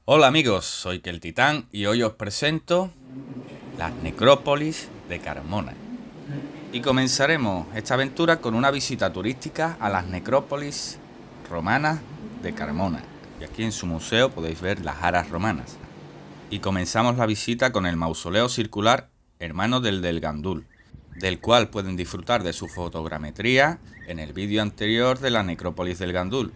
Hola amigos, soy Keltitán y hoy os presento las necrópolis de Carmona. Y comenzaremos esta aventura con una visita turística a las necrópolis romanas de Carmona. Y aquí en su museo podéis ver las aras romanas. Y comenzamos la visita con el mausoleo circular hermano del Gandul, del cual pueden disfrutar de su fotogrametría en el vídeo anterior de la necrópolis del Gandul.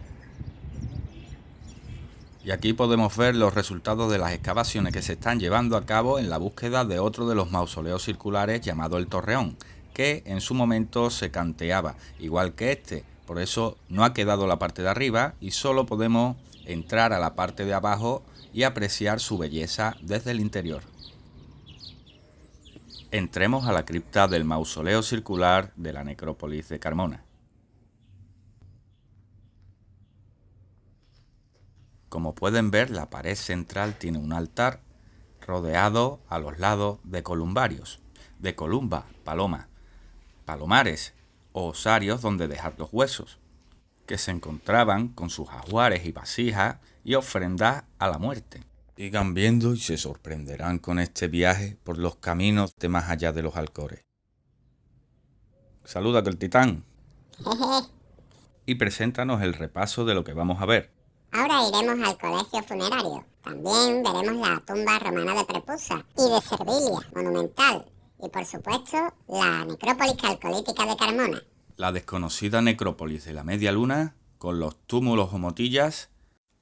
Y aquí podemos ver los resultados de las excavaciones que se están llevando a cabo en la búsqueda de otro de los mausoleos circulares llamado el Torreón, que en su momento se canteaba, igual que este. Por eso no ha quedado la parte de arriba y solo podemos entrar a la parte de abajo y apreciar su belleza desde el interior. Entremos a la cripta del mausoleo circular de la necrópolis de Carmona. Como pueden ver, la pared central tiene un altar rodeado a los lados de columbarios, de columba, paloma, palomares o osarios donde dejar los huesos, que se encontraban con sus ajuares y vasijas y ofrendas a la muerte. Sigan viendo y se sorprenderán con este viaje por los caminos de más allá de los Alcores. Saluda el titán y preséntanos el repaso de lo que vamos a ver. Ahora iremos al colegio funerario. También veremos la tumba romana de Prepusa y de Servilia, monumental. Y por supuesto, la necrópolis calcolítica de Carmona. La desconocida necrópolis de la Media Luna, con los túmulos o motillas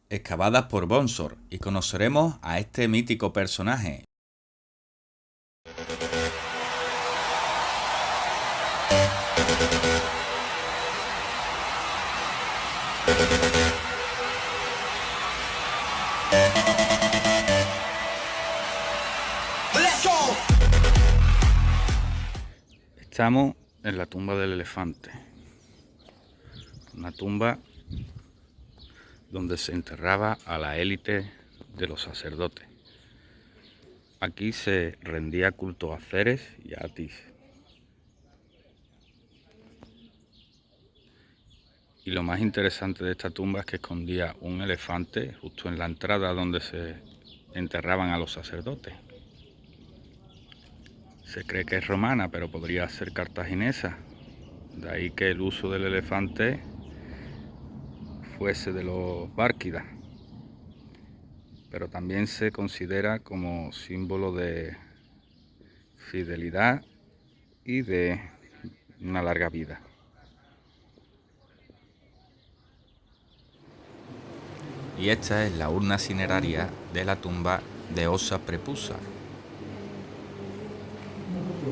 excavadas por Bonsor, y conoceremos a este mítico personaje. Estamos en la tumba del elefante, una tumba donde se enterraba a la élite de los sacerdotes. Aquí se rendía culto a Ceres y a Atis. Y lo más interesante de esta tumba es que escondía un elefante justo en la entrada donde se enterraban a los sacerdotes. Se cree que es romana, pero podría ser cartaginesa. De ahí que el uso del elefante fuese de los bárquidas. Pero también se considera como símbolo de fidelidad y de una larga vida. Y esta es la urna cineraria de la tumba de Ossa Prepusa.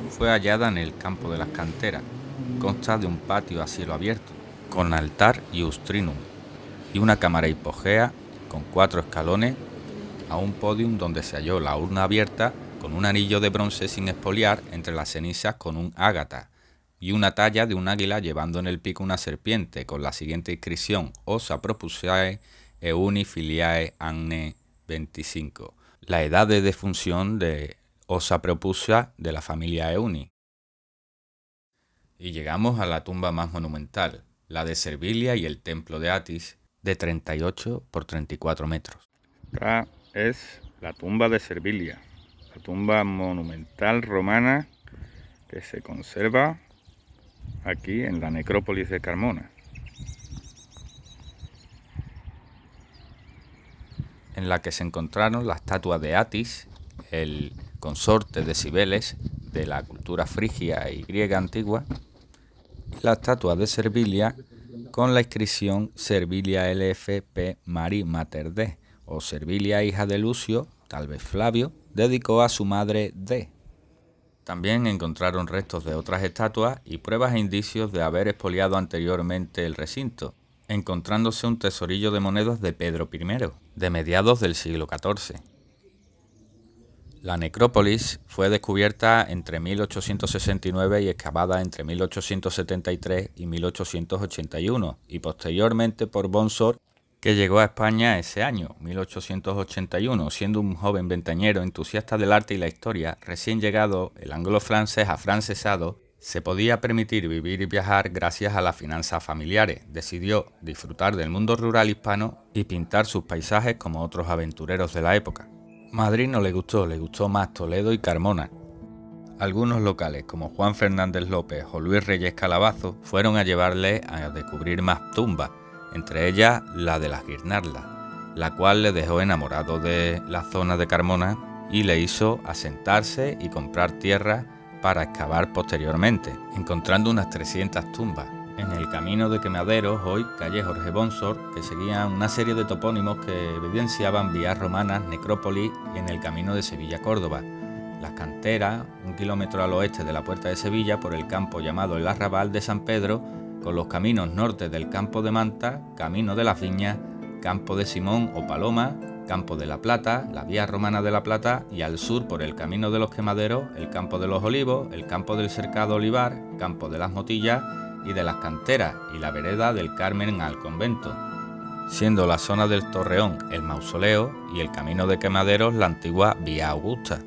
Fue hallada en el campo de las canteras. Consta de un patio a cielo abierto, con altar y ustrinum, y una cámara hipogea con 4 escalones a un podium donde se halló la urna abierta con un anillo de bronce sin expoliar entre las cenizas con un ágata, y una talla de un águila llevando en el pico una serpiente con la siguiente inscripción: Ossa Propusae Euni Filiae Anne 25. La edad de defunción de Ossa Propusa de la familia Euni. Y llegamos a la tumba más monumental, la de Servilia y el templo de Atis, de 38 por 34 metros. Esta es la tumba de Servilia, la tumba monumental romana que se conserva aquí en la necrópolis de Carmona. En la que se encontraron la estatua de Atis, el consorte de Cibeles de la cultura frigia y griega antigua, y la estatua de Servilia con la inscripción Servilia LFP Mari Mater D, o Servilia hija de Lucio, tal vez Flavio, dedicó a su madre D. También encontraron restos de otras estatuas y pruebas e indicios de haber expoliado anteriormente el recinto, encontrándose un tesorillo de monedas de Pedro I, de mediados del siglo XIV. La necrópolis fue descubierta entre 1869 y excavada entre 1873 y 1881, y posteriormente por Bonsor, que llegó a España ese año, 1881, siendo un joven ventañero entusiasta del arte y la historia. Recién llegado, el anglo-francés afrancesado Se podía permitir vivir y viajar gracias a las finanzas familiares. Decidió disfrutar del mundo rural hispano y pintar sus paisajes como otros aventureros de la época. Madrid no le gustó más Toledo y Carmona. Algunos locales, como Juan Fernández López o Luis Reyes Calabazo, fueron a llevarle a descubrir más tumbas, entre ellas la de las Guirnaldas, la cual le dejó enamorado de la zona de Carmona y le hizo asentarse y comprar tierra para excavar posteriormente, encontrando unas 300 tumbas. En el camino de Quemaderos, hoy calle Jorge Bonsor, que seguían una serie de topónimos que evidenciaban vías romanas, necrópolis y en el camino de Sevilla-Córdoba. Las canteras, 1 kilómetro al oeste de la Puerta de Sevilla, por el campo llamado el Arrabal de San Pedro, con los caminos norte del Campo de Manta, Camino de las Viñas, Campo de Simón o Paloma, Campo de la Plata, la Vía Romana de la Plata, y al sur por el Camino de los Quemaderos, el Campo de los Olivos, el Campo del Cercado Olivar, Campo de las Motillas y de las Canteras, y la vereda del Carmen al convento, siendo la zona del Torreón el Mausoleo y el Camino de Quemaderos la antigua Vía Augusta.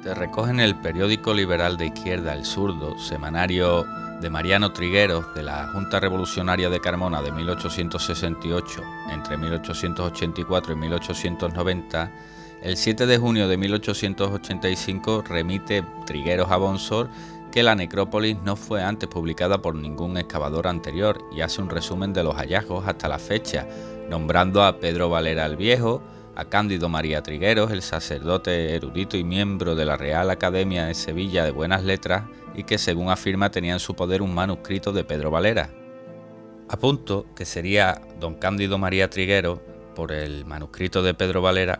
Se recoge en el periódico liberal de izquierda El Zurdo, semanario de Mariano Trigueros de la Junta Revolucionaria de Carmona de 1868, entre 1884 y 1890, el 7 de junio de 1885 remite Trigueros a Bonsor que la necrópolis no fue antes publicada por ningún excavador anterior y hace un resumen de los hallazgos hasta la fecha, nombrando a Pedro Valera el Viejo, a Cándido María Trigueros, el sacerdote erudito y miembro de la Real Academia de Sevilla de Buenas Letras, y que según afirma tenía en su poder un manuscrito de Pedro Valera. Apunto que sería don Cándido María Trigueros por el manuscrito de Pedro Valera,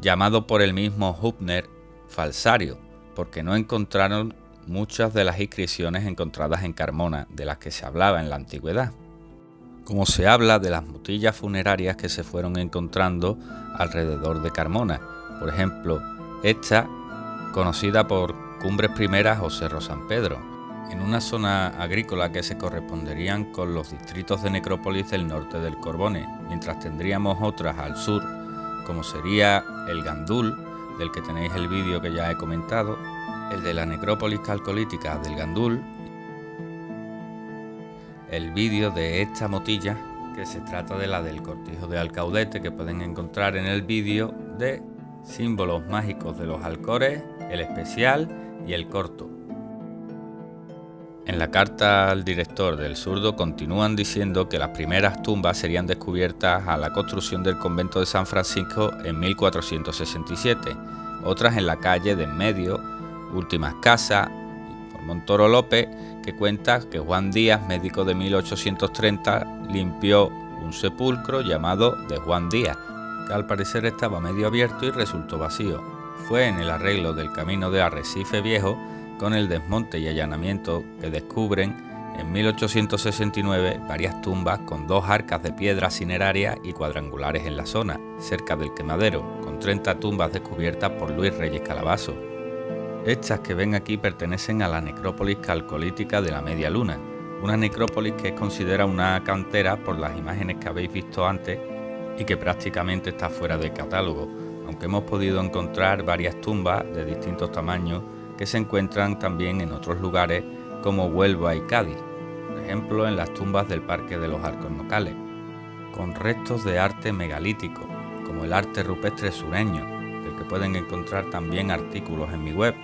llamado por el mismo Hübner falsario, porque no encontraron muchas de las inscripciones encontradas en Carmona de las que se hablaba en la antigüedad, como se habla de las motillas funerarias que se fueron encontrando alrededor de Carmona, por ejemplo, esta conocida por Cumbres Primeras o Cerro San Pedro, en una zona agrícola que se corresponderían con los distritos de necrópolis del norte del Corbone, mientras tendríamos otras al sur, como sería el Gandul, del que tenéis el vídeo que ya he comentado, el de la necrópolis calcolítica del Gandul, el vídeo de esta motilla, que se trata de la del Cortijo de Alcaudete, que pueden encontrar en el vídeo de símbolos mágicos de los Alcores, el especial y el corto. En la carta al director del Zurdo continúan diciendo que las primeras tumbas serían descubiertas a la construcción del convento de San Francisco en 1467, otras en la calle de en medio, Últimas Casas, por Montoro López, que cuenta que Juan Díaz, médico de 1830, limpió un sepulcro llamado de Juan Díaz, que al parecer estaba medio abierto y resultó vacío. Fue en el arreglo del camino de Arrecife Viejo, con el desmonte y allanamiento, que descubren en 1869 varias tumbas con 2 arcas de piedra cinerarias y cuadrangulares en la zona, cerca del Quemadero, con 30 tumbas descubiertas por Luis Reyes Calabazo. Estas que ven aquí pertenecen a la necrópolis calcolítica de la Media Luna, una necrópolis que es considerada una cantera por las imágenes que habéis visto antes y que prácticamente está fuera de catálogo, aunque hemos podido encontrar varias tumbas de distintos tamaños que se encuentran también en otros lugares como Huelva y Cádiz, por ejemplo en las tumbas del Parque de los Alcornocales, con restos de arte megalítico, como el arte rupestre sureño, del que pueden encontrar también artículos en mi web,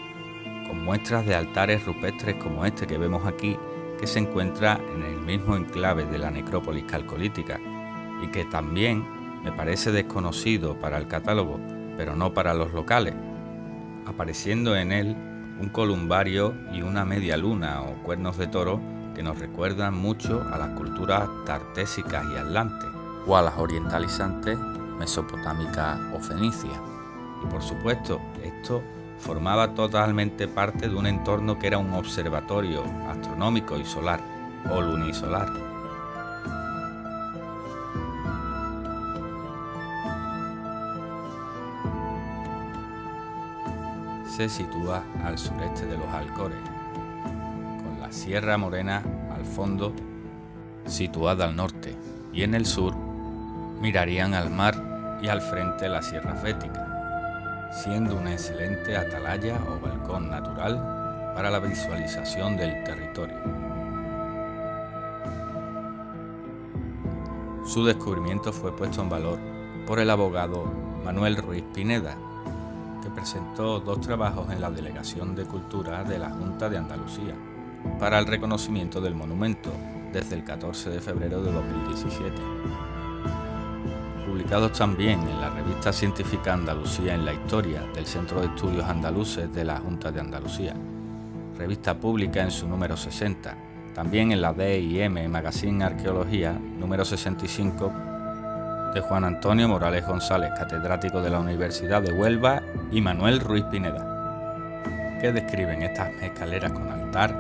con muestras de altares rupestres como este que vemos aquí, que se encuentra en el mismo enclave de la necrópolis calcolítica, y que también me parece desconocido para el catálogo, pero no para los locales, apareciendo en él un columbario y una media luna o cuernos de toro que nos recuerdan mucho a las culturas tartésicas y atlantes, o a las orientalizantes mesopotámicas o fenicias. Y por supuesto, esto formaba totalmente parte de un entorno que era un observatorio astronómico y solar, o lunisolar. Se sitúa al sureste de los Alcores, con la Sierra Morena al fondo, situada al norte, y en el sur mirarían al mar y al frente la Sierra Fética, siendo una excelente atalaya o balcón natural para la visualización del territorio. Su descubrimiento fue puesto en valor por el abogado Manuel Ruiz Pineda, que presentó 2 trabajos en la Delegación de Cultura de la Junta de Andalucía para el reconocimiento del monumento desde el 14 de febrero de 2017. Publicados también en la revista científica Andalucía en la Historia del Centro de Estudios Andaluces de la Junta de Andalucía, revista pública en su número 60, también en la D&M Magazine Arqueología número 65 de Juan Antonio Morales González, catedrático de la Universidad de Huelva, y Manuel Ruiz Pineda, que describen estas escaleras con altar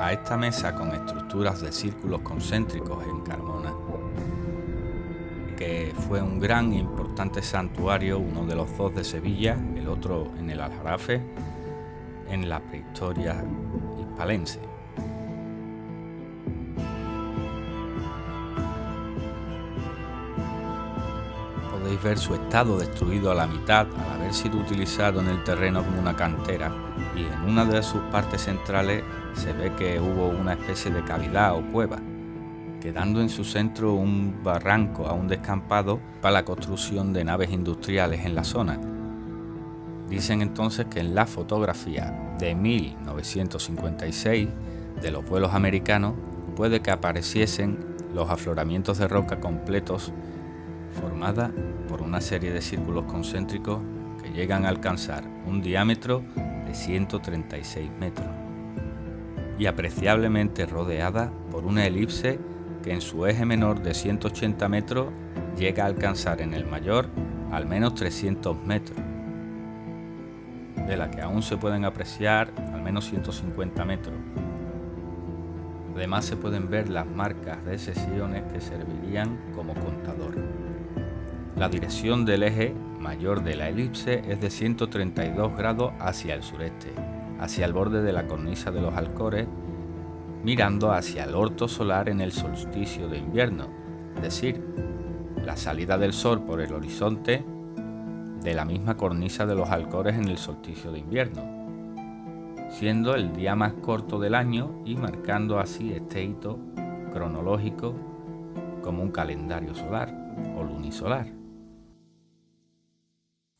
a esta mesa con estructuras de círculos concéntricos en Carmona, que fue un gran e importante santuario, uno de los 2 de Sevilla, el otro en el Aljarafe, en la prehistoria hispalense. Podéis ver su estado destruido a la mitad al haber sido utilizado en el terreno como una cantera, y en una de sus partes centrales se ve que hubo una especie de cavidad o cueva, quedando en su centro un barranco aún descampado para la construcción de naves industriales en la zona. Dicen entonces que en la fotografía de 1956 de los vuelos americanos puede que apareciesen los afloramientos de roca completos formada por una serie de círculos concéntricos que llegan a alcanzar un diámetro de 136 metros y apreciablemente rodeada por una elipse que en su eje menor de 180 metros llega a alcanzar en el mayor al menos 300 metros, de la que aún se pueden apreciar al menos 150 metros. Además se pueden ver las marcas de sesiones que servirían como contador. La dirección del eje mayor de la elipse es de 132 grados hacia el sureste, hacia el borde de la cornisa de los Alcores, mirando hacia el orto solar en el solsticio de invierno, es decir, la salida del sol por el horizonte de la misma cornisa de los Alcores en el solsticio de invierno, siendo el día más corto del año y marcando así este hito cronológico como un calendario solar o lunisolar.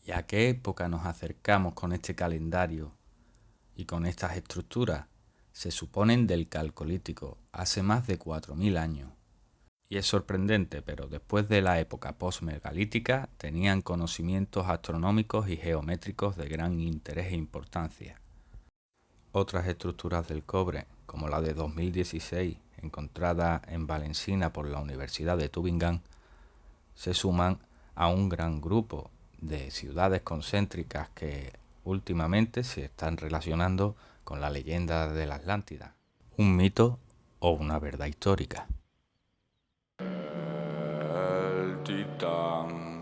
¿Y a qué época nos acercamos con este calendario y con estas estructuras? Se suponen del Calcolítico, hace más de 4.000 años. Y es sorprendente, pero después de la época postmegalítica tenían conocimientos astronómicos y geométricos de gran interés e importancia. Otras estructuras del cobre, como la de 2016, encontrada en Valencina por la Universidad de Tübingen, se suman a un gran grupo de ciudades concéntricas que últimamente se están relacionando con la leyenda de la Atlántida, un mito o una verdad histórica. El Titán.